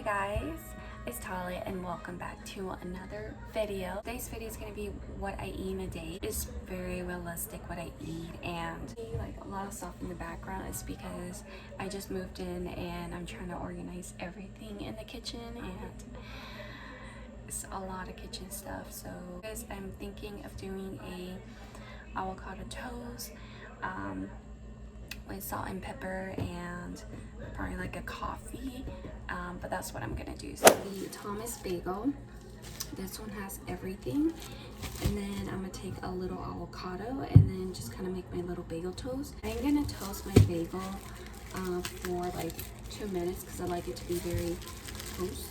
Hi guys, it's Talia and welcome back to another video. Today's video is going to be what I eat in a day. It's very realistic what I eat, and like a lot of stuff in the background is because I just moved in and I'm trying to organize everything in the kitchen, and it's a lot of kitchen stuff. So guys, I'm thinking of doing a avocado toast with salt and pepper and probably like a coffee, but that's what I'm gonna do. So the Thomas bagel, this one has everything, and then I'm gonna take a little avocado and then just kind of make my little bagel toast. I'm gonna toast my bagel for like 2 minutes because I like it to be very toast.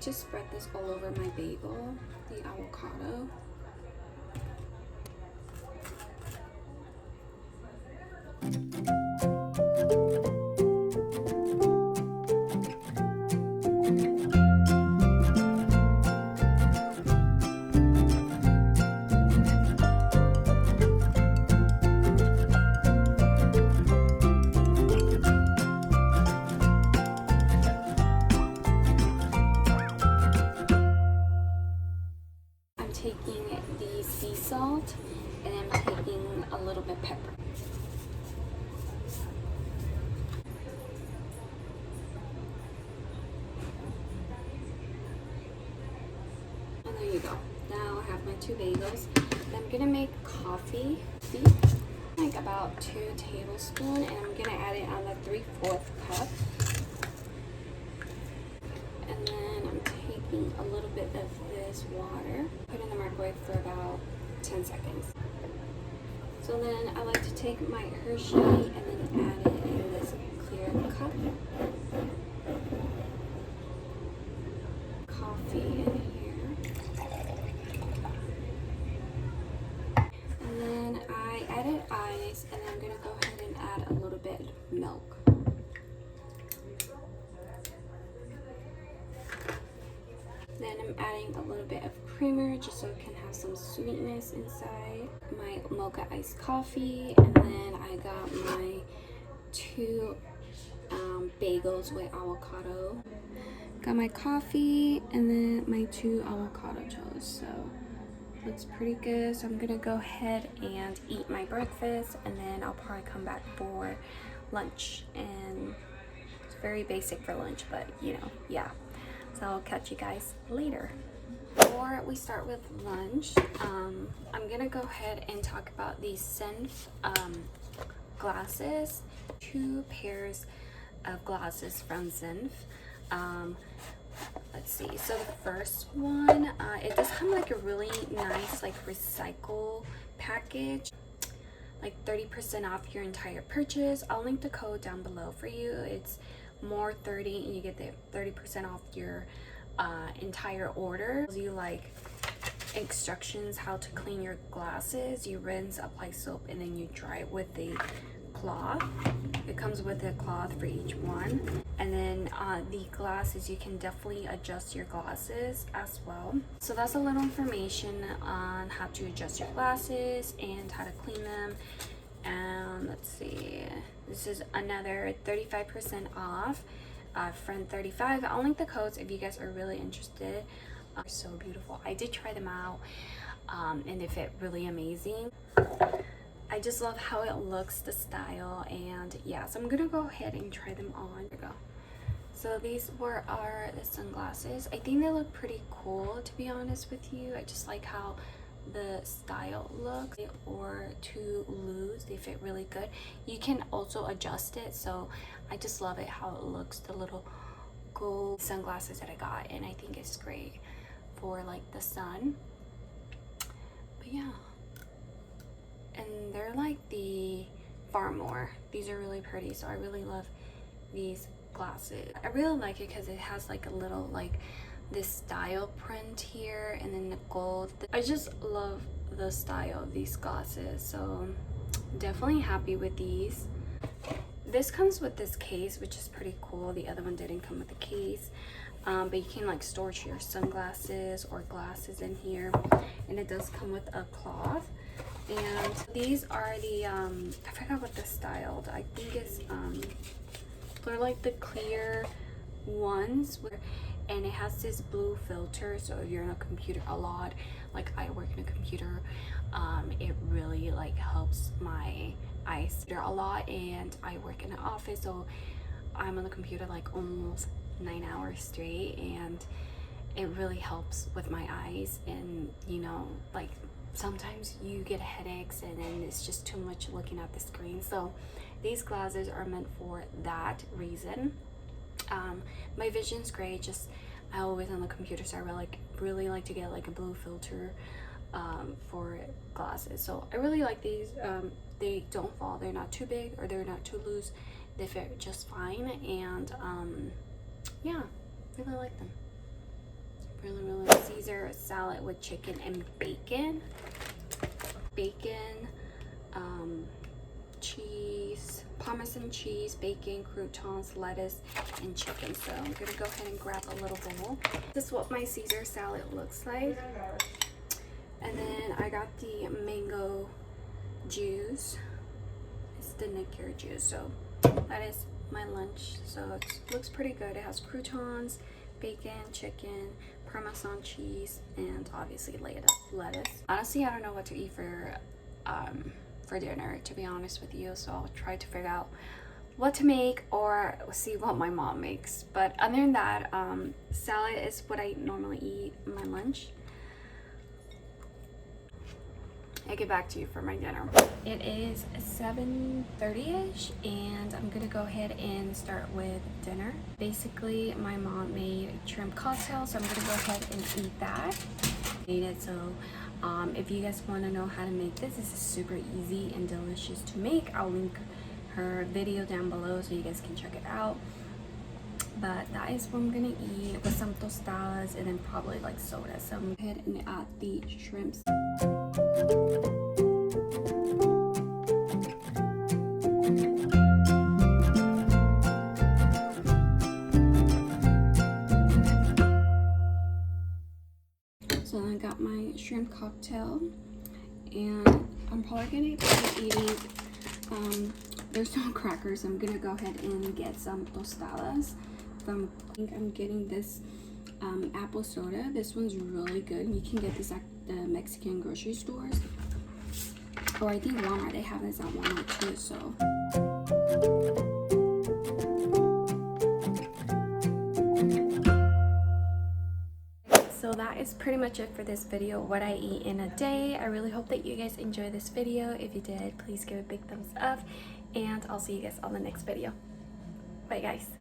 Just spread this all over my bagel, the avocado. Taking the sea salt and I'm taking a little bit pepper. And there you go. Now I have my 2 bagels. I'm gonna make coffee, like about 2 tablespoons, and I'm gonna add it on the 3/4 cup. And then I'm taking a little bit of this water, put it in the microwave for about 10 seconds. So then I like to take my Hershey and then add it in this clear cup. Coffee in here. And then I added ice, and then I'm gonna go ahead and add a little bit of milk. Then I'm adding a little bit of creamer just so it can have some sweetness inside. My mocha iced coffee, and then I got my 2 bagels with avocado. Got my coffee and then my 2 avocado toast. So looks pretty good. So I'm gonna go ahead and eat my breakfast, and then I'll probably come back for lunch. And it's very basic for lunch, but you know, yeah. So I'll catch you guys later. Before we start with lunch, I'm gonna go ahead and talk about these ZINFF glasses. 2 pairs of glasses from ZINFF. Let's see. So the first one, it does come like a really nice like recycle package, like 30% off your entire purchase. I'll link the code down below for you. It's more 30 and you get the 30% off your entire order. You like instructions how to clean your glasses. You rinse, apply soap, and then you dry it with a cloth. It comes with a cloth for each one. And then the glasses, you can definitely adjust your glasses as well. So that's a little information on how to adjust your glasses and how to clean them. And let's see, this is another 35% off, friend 35. I'll link the codes if you guys are really interested. They're so beautiful. I did try them out, and they fit really amazing. I just love how it looks, the style, and yeah, so I'm gonna go ahead and try them on. Here we go. So these are the sunglasses. I think they look pretty cool, to be honest with you. I just like how the style looks, or too loose. They fit really good. You can also adjust it, so I just love it how it looks, the little gold sunglasses that I got, and I think it's great for like the sun. But yeah, and they're like the Farmore. These are really pretty, so I really love these glasses. I really like it because it has like a little like this style print here, and then the gold. I just love the style of these glasses, so definitely happy with these. This comes with this case, which is pretty cool. The other one didn't come with a case, but you can like store your sunglasses or glasses in here, and it does come with a cloth. And these are the I forgot what they're styled. I think it's they're like the clear ones, and it has this blue filter, so if you're in a computer a lot, like I work in a computer, it really like helps my eyes a lot, and I work in an office, so I'm on the computer like almost 9 hours straight, and it really helps with my eyes. And you know, like sometimes you get headaches and then it's just too much looking at the screen, so these glasses are meant for that reason. My vision's great, just I always on the computer, so I really like to get like a blue filter for glasses. So I really like these. They don't fall, they're not too big or they're not too loose, they fit just fine, and yeah, really like them. Really. Caesar salad with chicken and bacon, cheese, Parmesan cheese, bacon, croutons, lettuce, and chicken. So I'm gonna go ahead and grab a little bowl. This is what my Caesar salad looks like. And then I got the mango juice. It's the Nicker juice. So that is my lunch. So it looks pretty good. It has croutons, bacon, chicken, Parmesan cheese, and obviously lettuce. Honestly, I don't know what to eat for dinner, to be honest with you, so I'll try to figure out what to make or see what my mom makes. But other than that, salad is what I normally eat in my lunch. I'll get back to you for my dinner. It is 7:30ish, and I'm gonna go ahead and start with dinner. Basically, my mom made shrimp cocktail, so I'm gonna go ahead and eat that. Made it, so if you guys want to know how to make this is super easy and delicious to make. I'll link her video down below so you guys can check it out. But that is what I'm gonna eat with some tostadas and then probably like soda. So I'm gonna go ahead and add the shrimps. So I got my shrimp cocktail, and I'm probably gonna be eating, there's no crackers, so I'm gonna go ahead and get some tostadas. I think I'm getting this apple soda. This one's really good. You can get this at the Mexican grocery stores, or I think Walmart. They have this at Walmart too, so. So that is pretty much it for this video, what I eat in a day. I really hope that you guys enjoyed this video. If you did, please give a big thumbs up, and I'll see you guys on the next video. Bye guys.